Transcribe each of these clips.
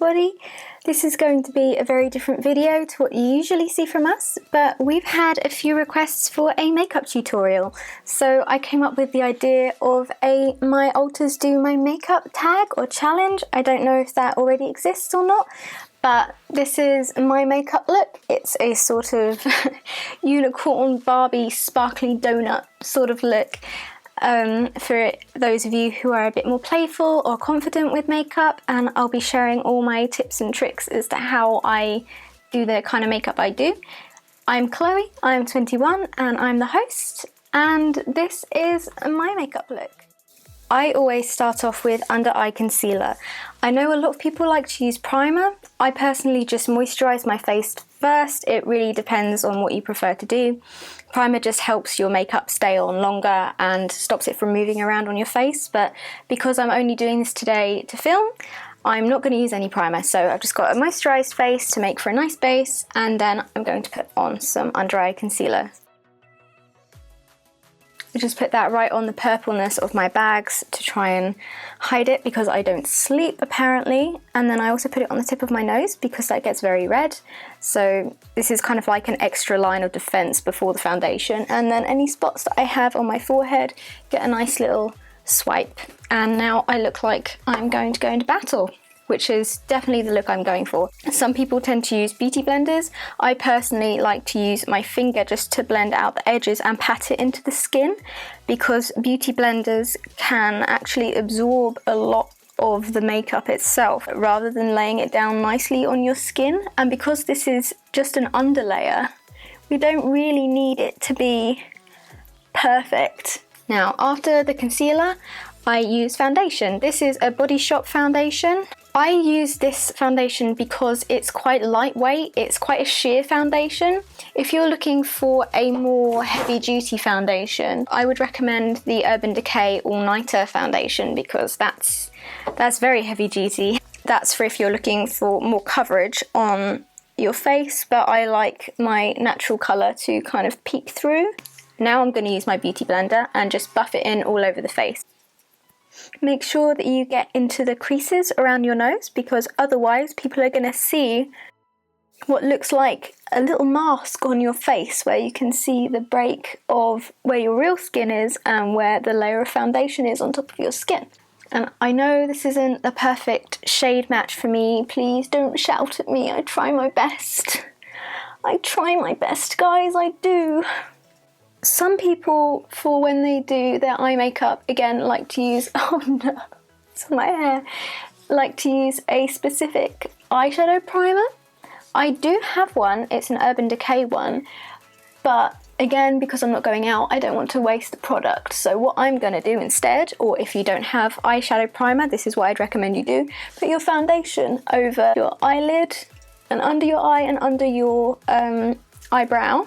everybody. This is going to be a very different video to what you usually see from us, but we've had a few requests for a makeup tutorial. So I came up with the idea of a My Alters Do My Makeup tag or challenge. I don't know if that already exists or not, but this is my makeup look. It's a sort of unicorn Barbie sparkly donut sort of look. For those of you who are a bit more playful or confident with makeup, and I'll be sharing all my tips and tricks as to how I do the kind of makeup I do. I'm Chloe, I'm 21 and I'm the host, and this is my makeup look. I always start off with under eye concealer. I know a lot of people like to use primer. I personally just moisturise my face first. It really depends on what you prefer to do. Primer just helps your makeup stay on longer and stops it from moving around on your face, but because I'm only doing this today to film, I'm not going to use any primer. So I've just got a moisturised face to make for a nice base, and then I'm going to put on some under eye concealer. I just put that right on the purpleness of my bags to try and hide it because I don't sleep apparently, and then I also put it on the tip of my nose because that gets very red. So this is kind of like an extra line of defense before the foundation, and then any spots that I have on my forehead get a nice little swipe, and now I look like I'm going to go into battle, which is definitely the look I'm going for. Some people tend to use beauty blenders. I personally like to use my finger just to blend out the edges and pat it into the skin, because beauty blenders can actually absorb a lot of the makeup itself rather than laying it down nicely on your skin. And because this is just an underlayer, we don't really need it to be perfect. Now, after the concealer, I use foundation. This is a Body Shop foundation. I use this foundation because it's quite lightweight, it's quite a sheer foundation. If you're looking for a more heavy duty foundation, I would recommend the Urban Decay All Nighter foundation, because that's very heavy duty. That's for if you're looking for more coverage on your face, but I like my natural colour to kind of peek through. Now I'm going to use my beauty blender and just buff it in all over the face. Make sure that you get into the creases around your nose, because otherwise people are going to see what looks like a little mask on your face, where you can see the break of where your real skin is and where the layer of foundation is on top of your skin. And I know this isn't a perfect shade match for me. Please don't shout at me. I try my best. I try my best, guys, I do. Some people, for when they do their eye makeup, again, like to use, oh no, it's on my hair, like to use a specific eyeshadow primer. I do have one, it's an Urban Decay one, but again, because I'm not going out, I don't want to waste the product. So what I'm going to do instead, or if you don't have eyeshadow primer, this is what I'd recommend you do, put your foundation over your eyelid and under your eye and under your eyebrow.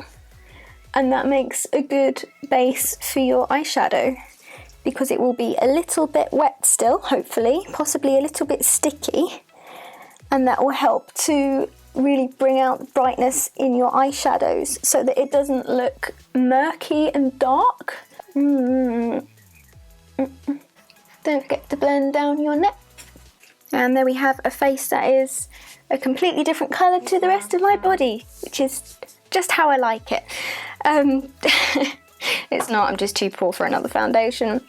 And that makes a good base for your eyeshadow, because it will be a little bit wet still, hopefully, possibly a little bit sticky, and that will help to really bring out the brightness in your eyeshadows so that it doesn't look murky and dark. Don't forget to blend down your neck. And there we have a face that is a completely different colour to the rest of my body, which is just how I like it. It's not, I'm just too poor for another foundation.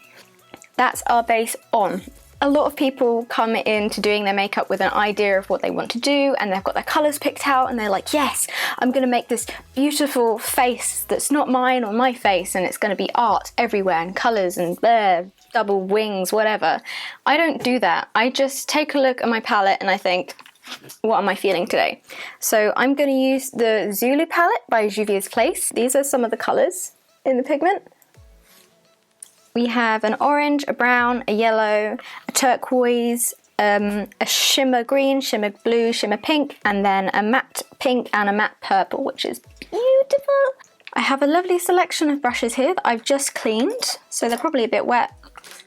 That's our base on. A lot of people come into doing their makeup with an idea of what they want to do, and they've got their colours picked out, and they're like, yes, I'm going to make this beautiful face that's not mine on my face, and it's going to be art everywhere and colours and double wings, whatever. I don't do that. I just take a look at my palette and I think, what am I feeling today? So I'm going to use the Zulu palette by Juvia's Place. These are some of the colours in the pigment. We have an orange, a brown, a yellow, a turquoise, a shimmer green, shimmer blue, shimmer pink, and then a matte pink and a matte purple, which is beautiful. I have a lovely selection of brushes here that I've just cleaned, so they're probably a bit wet,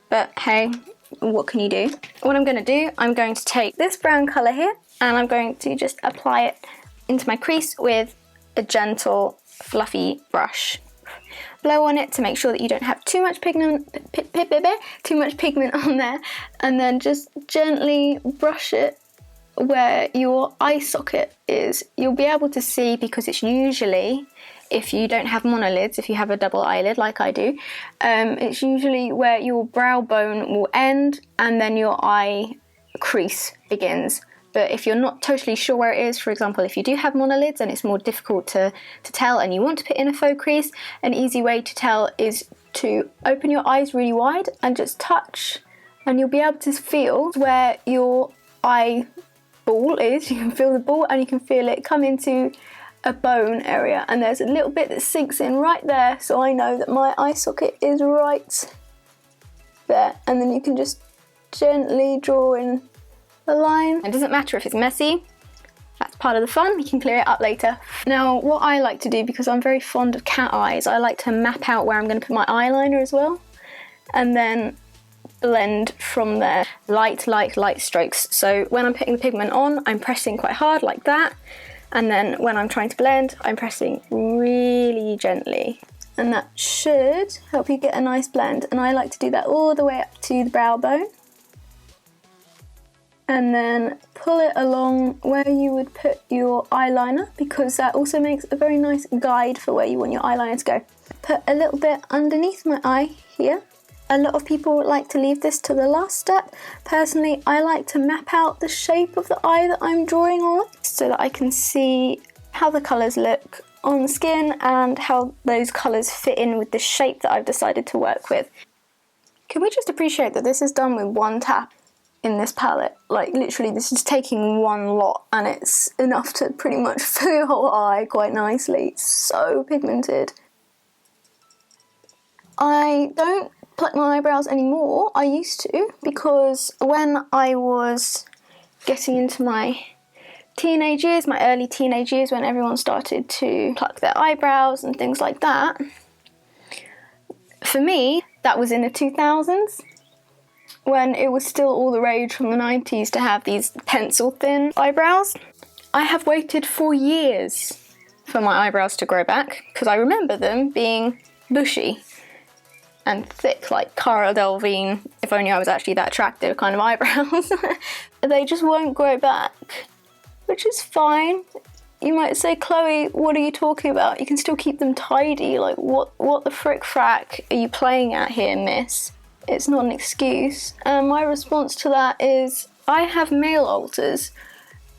but hey, what can you do? What I'm going to do, I'm going to take this brown colour here, and I'm going to just apply it into my crease with a gentle, fluffy brush. Blow on it to make sure that you don't have too much pigment on there, and then just gently brush it where your eye socket is, you'll be able to see, because it's usually, if you don't have monolids, if you have a double eyelid like I do, it's usually where your brow bone will end and then your eye crease begins. But if you're not totally sure where it is, for example, if you do have monolids and it's more difficult to tell and you want to put in a faux crease, an easy way to tell is to open your eyes really wide and just touch, and you'll be able to feel where your eye ball is. You can feel the ball and you can feel it come into a bone area, and there's a little bit that sinks in right there, so I know that my eye socket is right there. And then you can just gently draw in a line. It doesn't matter if it's messy, that's part of the fun, you can clear it up later. Now what I like to do, because I'm very fond of cat eyes, I like to map out where I'm going to put my eyeliner as well, and then blend from there. Light strokes. So when I'm putting the pigment on, I'm pressing quite hard like that, and then when I'm trying to blend, I'm pressing really gently, and that should help you get a nice blend. And I like to do that all the way up to the brow bone, and then pull it along where you would put your eyeliner, because that also makes a very nice guide for where you want your eyeliner to go. Put a little bit underneath my eye here. A lot of people like to leave this to the last step. Personally, I like to map out the shape of the eye that I'm drawing on, so that I can see how the colours look on the skin and how those colours fit in with the shape that I've decided to work with. Can we just appreciate that this is done with one tap in this palette? Like literally this is taking one lot and it's enough to pretty much fill your whole eye quite nicely. It's so pigmented. I don't pluck my eyebrows anymore. I used to, because when I was getting into my teenage years, my early teenage years, when everyone started to pluck their eyebrows and things like that, for me that was in the 2000s, when it was still all the rage from the 90s to have these pencil thin eyebrows. I have waited for years for my eyebrows to grow back, because I remember them being bushy and thick like Cara Delevingne, if only I was actually that attractive, kind of eyebrows. They just won't grow back, which is fine. You might say, Chloe, what are you talking about? You can still keep them tidy. Like, what the frick frack are you playing at here, miss? It's not an excuse. And my response to that is, I have male alters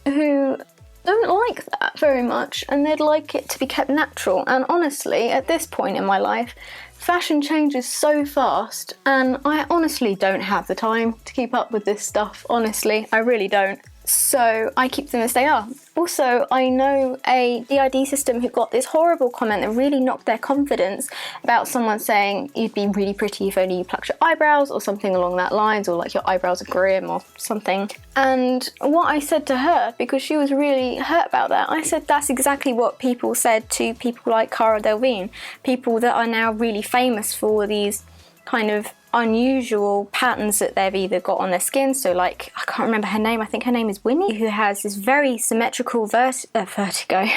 who don't like that very much, and they'd like it to be kept natural. And honestly, at this point in my life, fashion changes so fast, and I honestly don't have the time to keep up with this stuff. Honestly, I really don't. So I keep them as they are. Also, I know a DID system who got this horrible comment that really knocked their confidence about someone saying you'd be really pretty if only you plucked your eyebrows, or something along that lines, or like your eyebrows are grim or something. And what I said to her, because she was really hurt about that, I said that's exactly what people said to people like Cara Delevingne, people that are now really famous for these kind of unusual patterns that they've either got on their skin. So like, I can't remember her name, I think her name is Winnie, who has this very symmetrical vitiligo.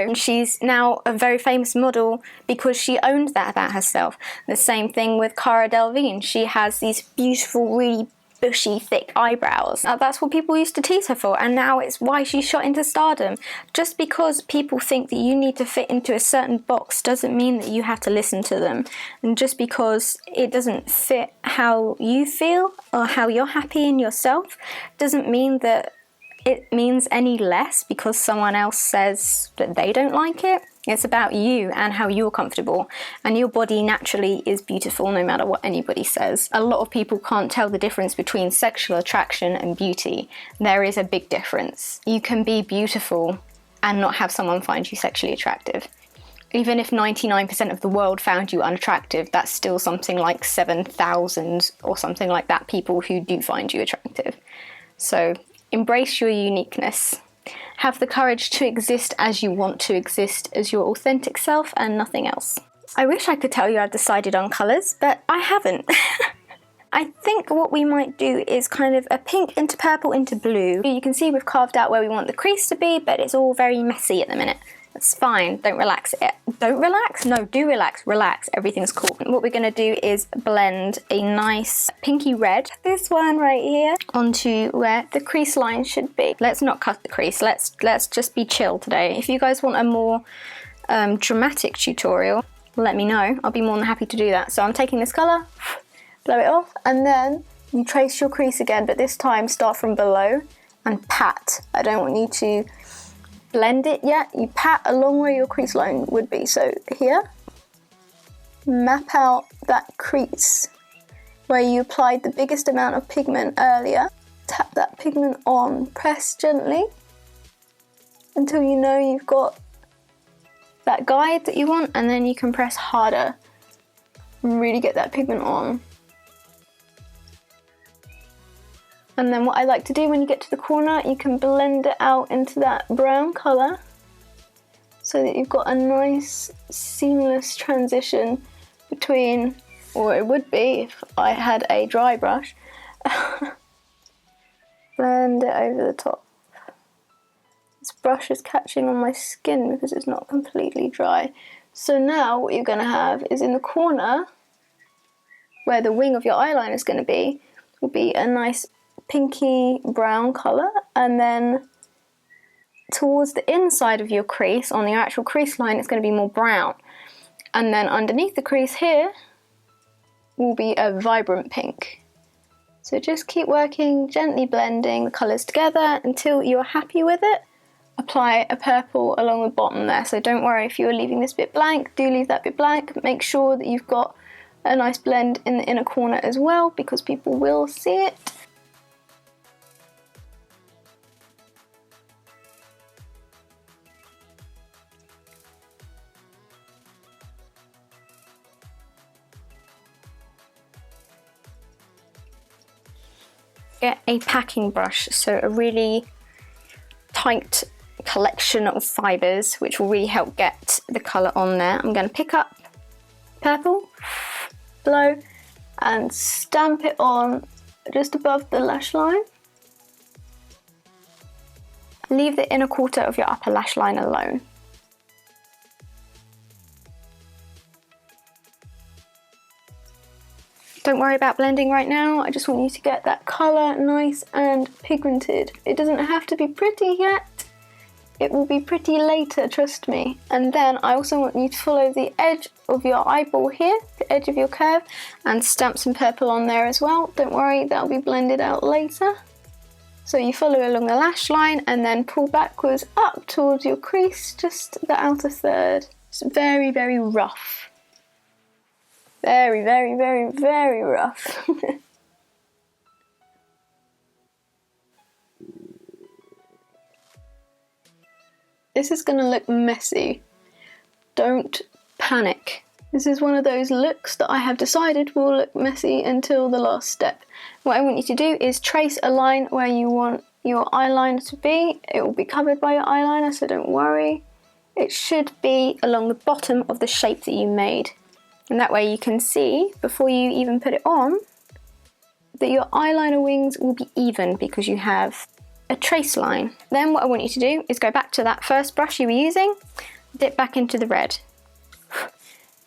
And she's now a very famous model because she owned that about herself. The same thing with Cara Delevingne. She has these beautiful, really bushy, thick eyebrows. Now, that's what people used to tease her for, and now it's why she shot into stardom. Just because people think that you need to fit into a certain box doesn't mean that you have to listen to them. And just because it doesn't fit how you feel or how you're happy in yourself doesn't mean that it means any less because someone else says that they don't like it. It's about you and how you're comfortable, and your body naturally is beautiful no matter what anybody says. A lot of people can't tell the difference between sexual attraction and beauty. There is a big difference. You can be beautiful and not have someone find you sexually attractive. Even if 99% of the world found you unattractive, that's still something like 7,000 or something like that people who do find you attractive. So embrace your uniqueness. Have the courage to exist as you want to exist, as your authentic self and nothing else. I wish I could tell you I've decided on colours, but I haven't. I think what we might do is kind of a pink into purple into blue. You can see we've carved out where we want the crease to be, but it's all very messy at the minute. It's fine, don't relax it. Don't relax? No, do relax, relax, everything's cool. What we're gonna do is blend a nice pinky red, this one right here, onto where the crease line should be. Let's not cut the crease, let's just be chill today. If you guys want a more dramatic tutorial, let me know, I'll be more than happy to do that. So I'm taking this colour, blow it off, and then you trace your crease again, but this time start from below and pat. I don't want you to blend it yet, you pat along where your crease line would be. So here, map out that crease where you applied the biggest amount of pigment earlier. Tap that pigment on, press gently until you know you've got that guide that you want, and then you can press harder and really get that pigment on. And then what I like to do when you get to the corner, you can blend it out into that brown colour so that you've got a nice seamless transition between, or it would be if I had a dry brush, blend it over the top. This brush is catching on my skin because it's not completely dry. So now what you're going to have is in the corner where the wing of your eyeliner is going to be, will be a nice pinky brown colour, and then towards the inside of your crease, on your actual crease line, it's going to be more brown, and then underneath the crease here will be a vibrant pink. So just keep working, gently blending the colours together until you're happy with it. Apply a purple along the bottom there, so don't worry if you're leaving this bit blank, do leave that bit blank. Make sure that you've got a nice blend in the inner corner as well, because people will see it. Get a packing brush, so a really tight collection of fibres which will really help get the colour on there. I'm going to pick up purple, blow, and stamp it on just above the lash line. Leave the inner quarter of your upper lash line alone. Don't worry about blending right now, I just want you to get that colour nice and pigmented. It doesn't have to be pretty yet, it will be pretty later, trust me. And then I also want you to follow the edge of your eyeball here, the edge of your curve, and stamp some purple on there as well. Don't worry, that'll be blended out later. So you follow along the lash line and then pull backwards up towards your crease, just the outer third. It's very, very rough. Very, very, very, very rough. This is going to look messy. Don't panic. This is one of those looks that I have decided will look messy until the last step. What I want you to do is trace a line where you want your eyeliner to be. It will be covered by your eyeliner, so don't worry. It should be along the bottom of the shape that you made. And that way you can see, before you even put it on, that your eyeliner wings will be even because you have a trace line. Then what I want you to do is go back to that first brush you were using, dip back into the red,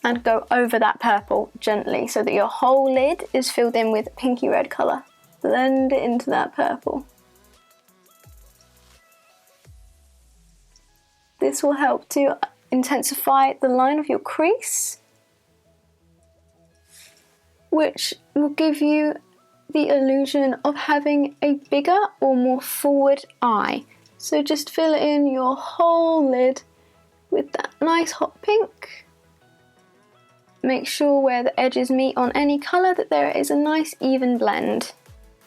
and go over that purple gently so that your whole lid is filled in with pinky red colour. Blend it into that purple. This will help to intensify the line of your crease, which will give you the illusion of having a bigger or more forward eye. So just fill in your whole lid with that nice hot pink. Make sure where the edges meet on any colour that there is a nice even blend.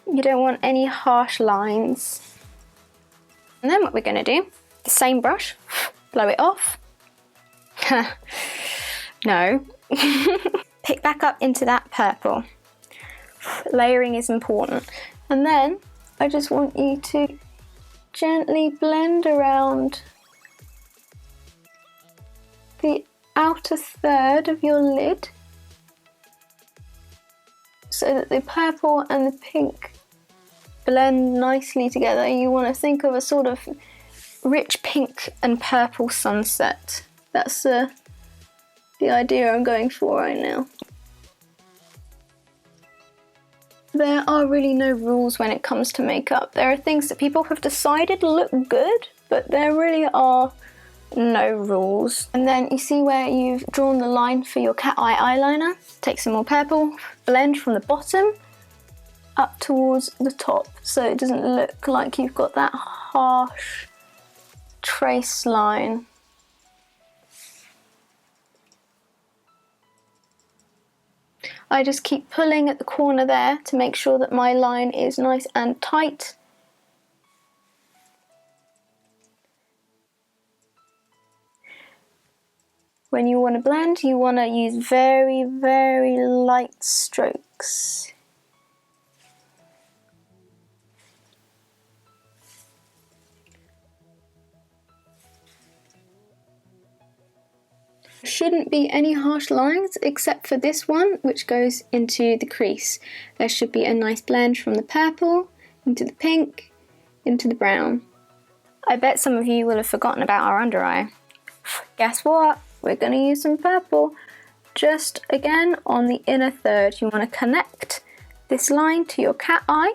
You don't want any harsh lines. And then what we're going to do, the same brush, blow it off. No. Pick back up into that purple. Layering is important. And then I just want you to gently blend around the outer third of your lid so that the purple and the pink blend nicely together. You want to think of a sort of rich pink and purple sunset. That's the idea I'm going for right now. There are really no rules when it comes to makeup. There are things that people have decided look good, but there really are no rules. And then you see where you've drawn the line for your cat eye eyeliner. Take some more purple, blend from the bottom up towards the top so it doesn't look like you've got that harsh trace line. I just keep pulling at the corner there to make sure that my line is nice and tight. When you want to blend, you want to use very, very light strokes. Shouldn't be any harsh lines except for this one, which goes into the crease. There should be a nice blend from the purple into the pink into the brown. I bet some of you will have forgotten about our under eye. Guess what? We're going to use some purple. Just again on the inner third, you want to connect this line to your cat eye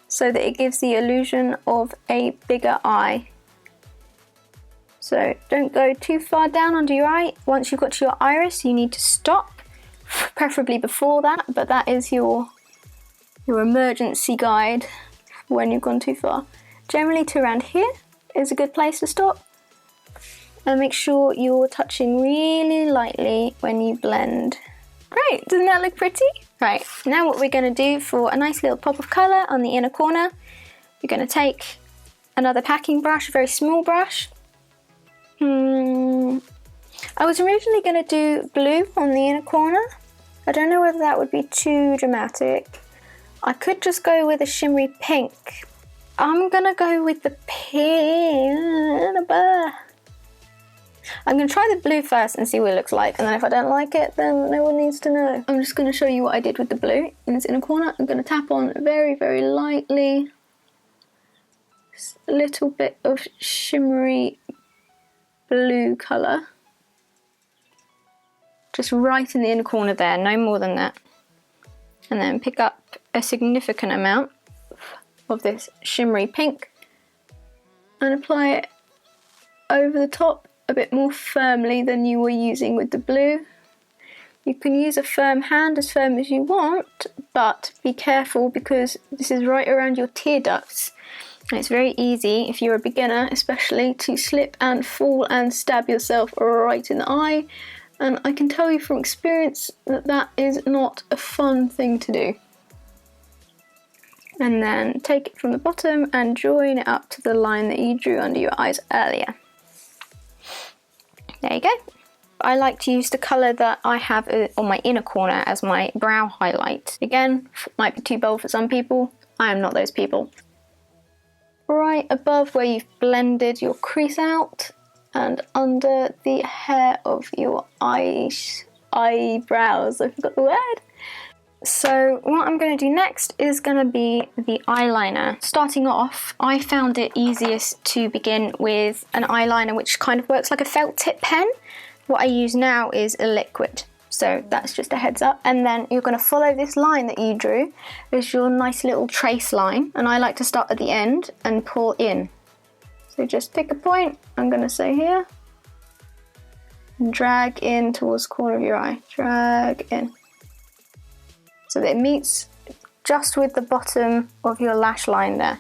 so that it gives the illusion of a bigger eye. So don't go too far down under your eye. Once you've got to your iris, you need to stop, preferably before that, but that is your emergency guide when you've gone too far. Generally to around here is a good place to stop. And make sure you're touching really lightly when you blend. Great, doesn't that look pretty? Right, now what we're going to do for a nice little pop of colour on the inner corner, you're going to take another packing brush, a very small brush. I was originally going to do blue on the inner corner. I don't know whether that would be too dramatic. I could just go with a shimmery pink. I'm going to go with the pink. I'm going to try the blue first and see what it looks like, and then if I don't like it, then no one needs to know. I'm just going to show you what I did with the blue in this inner corner. I'm going to tap on very, very lightly. Just a little bit of shimmery blue colour. Just right in the inner corner there, no more than that. And then pick up a significant amount of this shimmery pink and apply it over the top a bit more firmly than you were using with the blue. You can use a firm hand, as firm as you want, but be careful because this is right around your tear ducts. And it's very easy, if you're a beginner especially, to slip and fall and stab yourself right in the eye. And I can tell you from experience that that is not a fun thing to do. And then take it from the bottom and join it up to the line that you drew under your eyes earlier. There you go. I like to use the colour that I have on my inner corner as my brow highlight. Again, might be too bold for some people. I am not those people. Right above where you've blended your crease out and under the hair of your eyebrows. I forgot the word. So what I'm going to do next is going to be the eyeliner. Starting off, I found it easiest to begin with an eyeliner which kind of works like a felt tip pen. What I use now is a liquid. So that's just a heads up. And then you're going to follow this line that you drew as your nice little trace line. And I like to start at the end and pull in. So just pick a point, I'm going to say here. And drag in towards the corner of your eye. Drag in. So that it meets just with the bottom of your lash line there.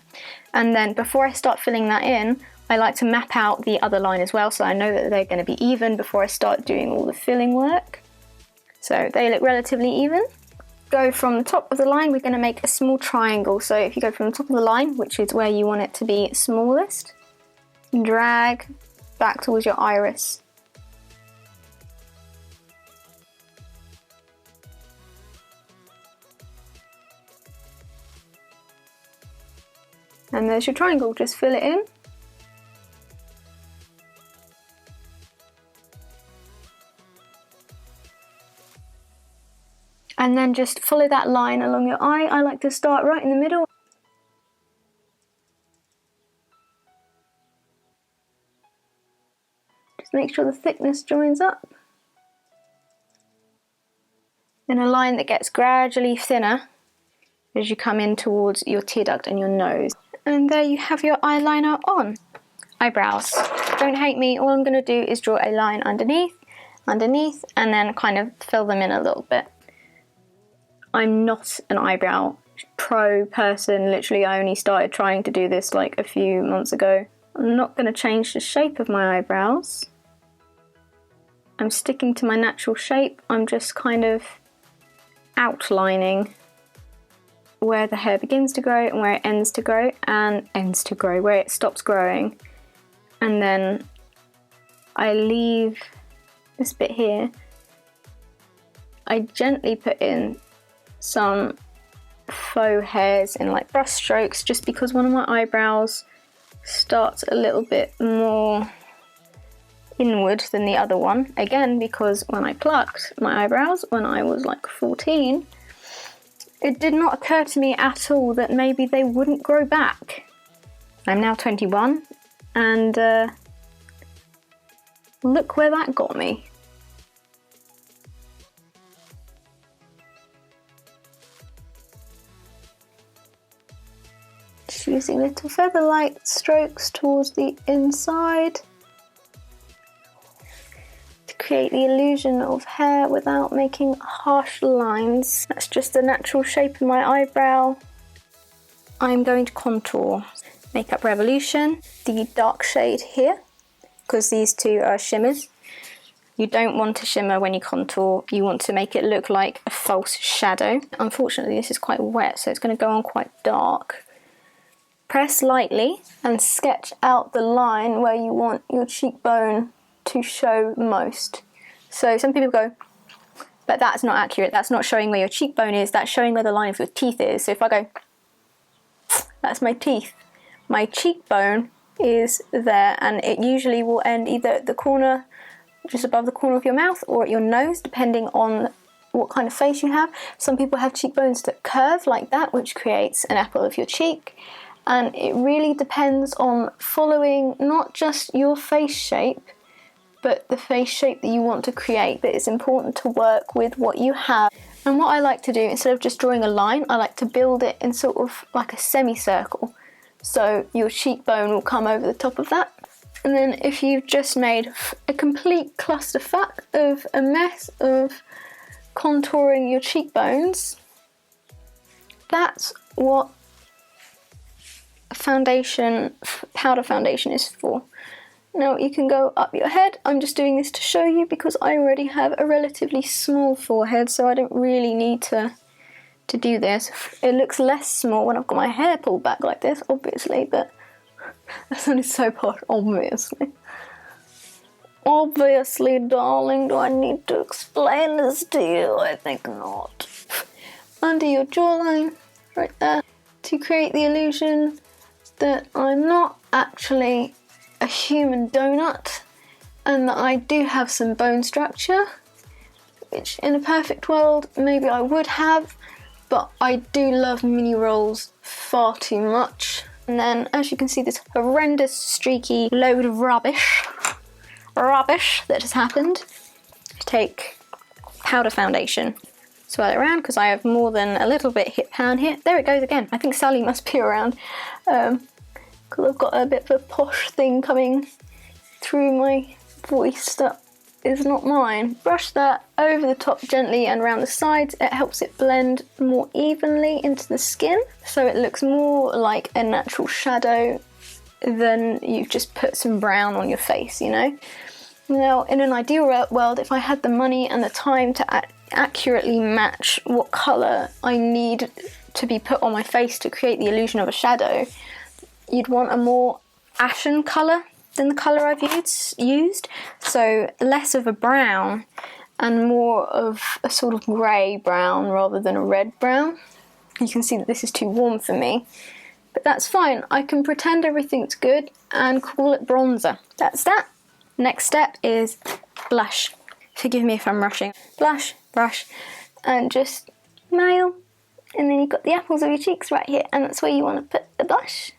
And then before I start filling that in, I like to map out the other line as well so I know that they're going to be even before I start doing all the filling work. So they look relatively even. Go from the top of the line, we're going to make a small triangle. So if you go from the top of the line, which is where you want it to be smallest, drag back towards your iris. And there's your triangle, just fill it in. And then just follow that line along your eye. I like to start right in the middle. Just make sure the thickness joins up. Then a line that gets gradually thinner as you come in towards your tear duct and your nose. And there you have your eyeliner on. Eyebrows. Don't hate me, all I'm going to do is draw a line underneath, and then kind of fill them in a little bit. I'm not an eyebrow pro person, literally I only started trying to do this like a few months ago. I'm not going to change the shape of my eyebrows. I'm sticking to my natural shape, I'm just kind of outlining where the hair begins to grow and where it ends to grow, where it stops growing. And then I leave this bit here. I gently put in some faux hairs in like brush strokes, just because one of my eyebrows starts a little bit more inward than the other one. Again, because when I plucked my eyebrows when I was like 14, it did not occur to me at all that maybe they wouldn't grow back. I'm now 21 and look where that got me. Just using little feather light strokes towards the inside to create the illusion of hair without making harsh lines. That's just the natural shape of my eyebrow. I'm going to contour. Makeup Revolution, the dark shade here, because these two are shimmers. You don't want to shimmer when you contour, you want to make it look like a false shadow. Unfortunately this is quite wet, so it's going to go on quite dark. Press lightly and sketch out the line where you want your cheekbone to show most. So some people go, but that's not accurate, that's not showing where your cheekbone is, that's showing where the line of your teeth is. So if I go, that's my teeth. My cheekbone is there, and it usually will end either at the corner, just above the corner of your mouth, or at your nose, depending on what kind of face you have. Some people have cheekbones that curve like that, which creates an apple of your cheek. And it really depends on following not just your face shape, but the face shape that you want to create. But it's important to work with what you have. And what I like to do, instead of just drawing a line, I like to build it in sort of like a semicircle. So your cheekbone will come over the top of that. And then if you've just made a complete clusterfuck of a mess of contouring your cheekbones, that's what foundation, powder foundation is for. Now you can go up your head. I'm just doing this to show you because I already have a relatively small forehead, so I don't really need to do this. It looks less small when I've got my hair pulled back like this, obviously, but that sounded so posh, obviously. Obviously, darling, do I need to explain this to you? I think not. Under your jawline, right there, to create the illusion that I'm not actually a human donut and that I do have some bone structure, which in a perfect world maybe I would have, but I do love mini rolls far too much. And then, as you can see, this horrendous streaky load of rubbish that has happened. Take powder foundation, swirl it around because I have more than a little bit hit pan here. There it goes again. I think Sally must be around because I've got a bit of a posh thing coming through my voice that is not mine. Brush that over the top gently and around the sides. It helps it blend more evenly into the skin, so it looks more like a natural shadow than you've just put some brown on your face, you know? Now, in an ideal world, if I had the money and the time to accurately match what colour I need to be put on my face to create the illusion of a shadow, you'd want a more ashen colour than the colour I've used, so less of a brown and more of a sort of grey brown rather than a red brown. You can see that this is too warm for me, but that's fine. I can pretend everything's good and call it bronzer. That's that. Next step is blush. Forgive me if I'm rushing. Blush, brush, and just nail, and then you've got the apples of your cheeks right here, and that's where you want to put the blush.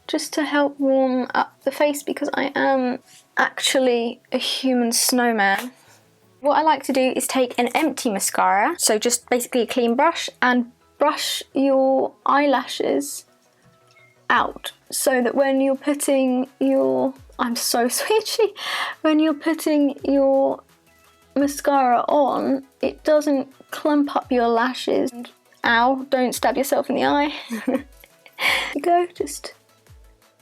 just to help warm up the face because I am actually a human snowman. What I like to do is take an empty mascara, so just basically a clean brush, and brush your eyelashes out so that when you're putting your, I'm so switchy, when you're putting your mascara on, it doesn't clump up your lashes. Ow, don't stab yourself in the eye. You go, just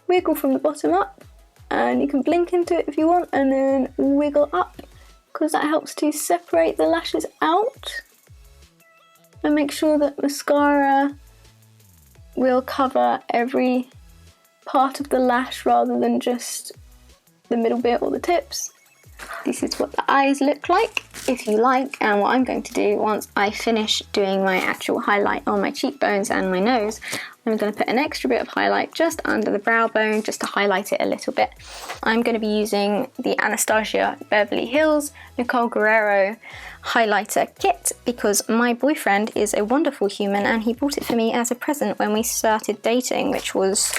wiggle from the bottom up, and you can blink into it if you want, and then wiggle up, because that helps to separate the lashes out and make sure that mascara will cover every part of the lash rather than just the middle bit or the tips. This is what the eyes look like, if you like, and what I'm going to do once I finish doing my actual highlight on my cheekbones and my nose, I'm going to put an extra bit of highlight just under the brow bone just to highlight it a little bit. I'm going to be using the Anastasia Beverly Hills Nicole Guerrero highlighter kit because my boyfriend is a wonderful human and he bought it for me as a present when we started dating, which was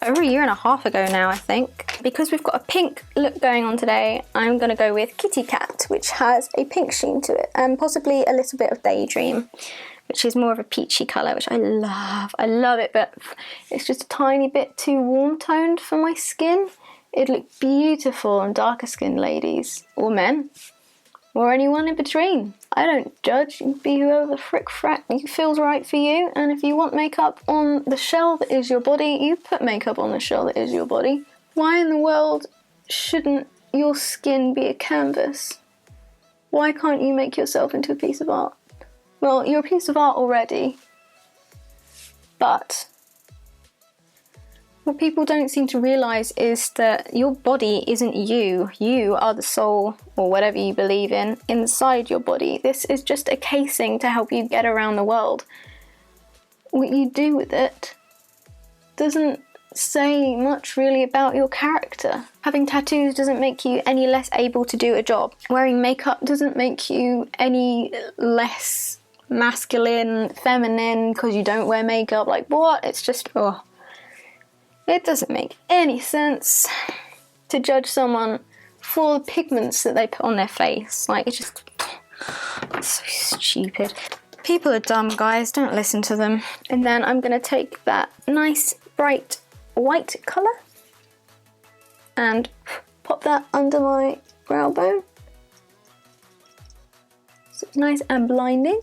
over a year and a half ago now, I think. Because we've got a pink look going on today, I'm going to go with Kitty Cat, which has a pink sheen to it, and possibly a little bit of Daydream, which is more of a peachy colour, which I love. I love it, but it's just a tiny bit too warm toned for my skin. It'd look beautiful on darker skinned ladies, or men, or anyone in between. I don't judge, you be whoever the frick frack feels right for you, and if you want makeup on the shell that is your body, you put makeup on the shell that is your body. Why in the world shouldn't your skin be a canvas? Why can't you make yourself into a piece of art? Well, you're a piece of art already, but what people don't seem to realise is that your body isn't you. You are the soul, or whatever you believe in, inside your body. This is just a casing to help you get around the world. What you do with it doesn't say much really about your character. Having tattoos doesn't make you any less able to do a job. Wearing makeup doesn't make you any less masculine, feminine, because you don't wear makeup. Like, what? It's just, oh. It doesn't make any sense to judge someone for the pigments that they put on their face. Like, it's just, it's so stupid. People are dumb, guys, don't listen to them. And then I'm gonna take that nice, bright white colour and pop that under my brow bone. So it's nice and blinding.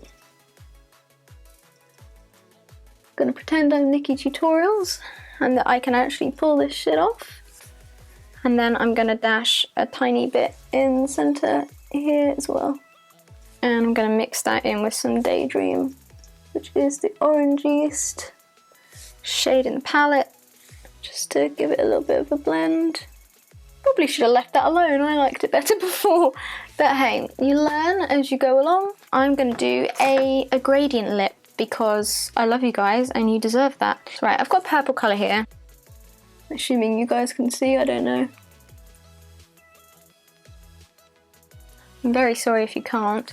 I'm gonna pretend I'm Nikki Tutorials and that I can actually pull this shit off. And then I'm gonna dash a tiny bit in the center here as well. And I'm gonna mix that in with some Daydream, which is the orangiest shade in the palette, just to give it a little bit of a blend. Probably should have left that alone, I liked it better before. But hey, you learn as you go along. I'm gonna do a gradient lip because I love you guys and you deserve that. So, right, I've got purple colour here. Assuming you guys can see, I don't know. I'm very sorry if you can't.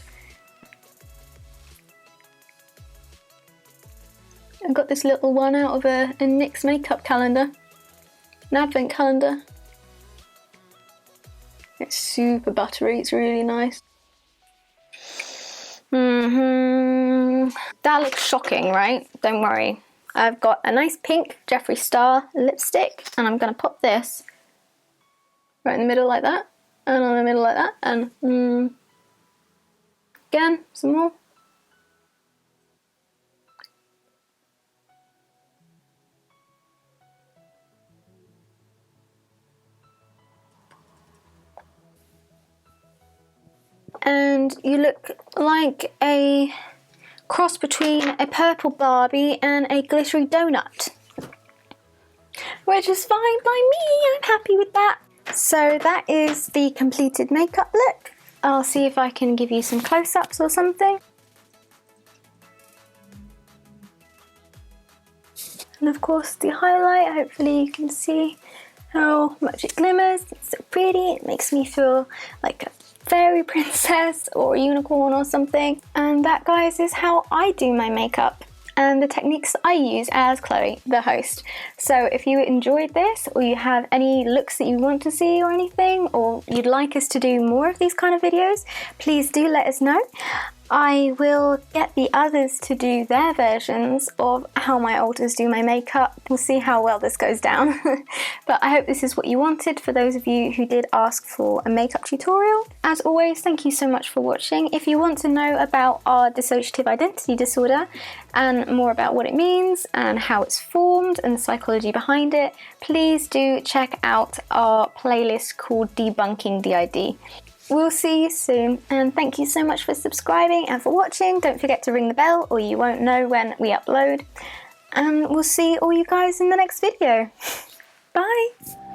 I got this little one out of a NYX makeup calendar, an advent calendar. It's super buttery, it's really nice. That looks shocking, right? Don't worry. I've got a nice pink Jeffree Star lipstick and I'm gonna pop this right in the middle like that, and on the middle like that, and again, some more. And you look like a cross between a purple Barbie and a glittery donut, which is fine by me. I'm happy with that. So that is the completed makeup look. I'll see if I can give you some close-ups or something. And of course the highlight, hopefully you can see how much it glimmers. It's so pretty, it makes me feel like a fairy princess or a unicorn or something. And that, guys, is how I do my makeup. and the techniques I use as Chloe, the host. So if you enjoyed this, or you have any looks that you want to see or anything, or you'd like us to do more of these kind of videos, please do let us know. I will get the others to do their versions of how my alters do my makeup. We'll see how well this goes down. But I hope this is what you wanted for those of you who did ask for a makeup tutorial. As always, thank you so much for watching. If you want to know about our dissociative identity disorder and more about what it means and how it's formed and the psychology behind it, please do check out our playlist called Debunking DID. We'll see you soon, and thank you so much for subscribing and for watching. Don't forget to ring the bell or you won't know when we upload. And we'll see all you guys in the next video. Bye!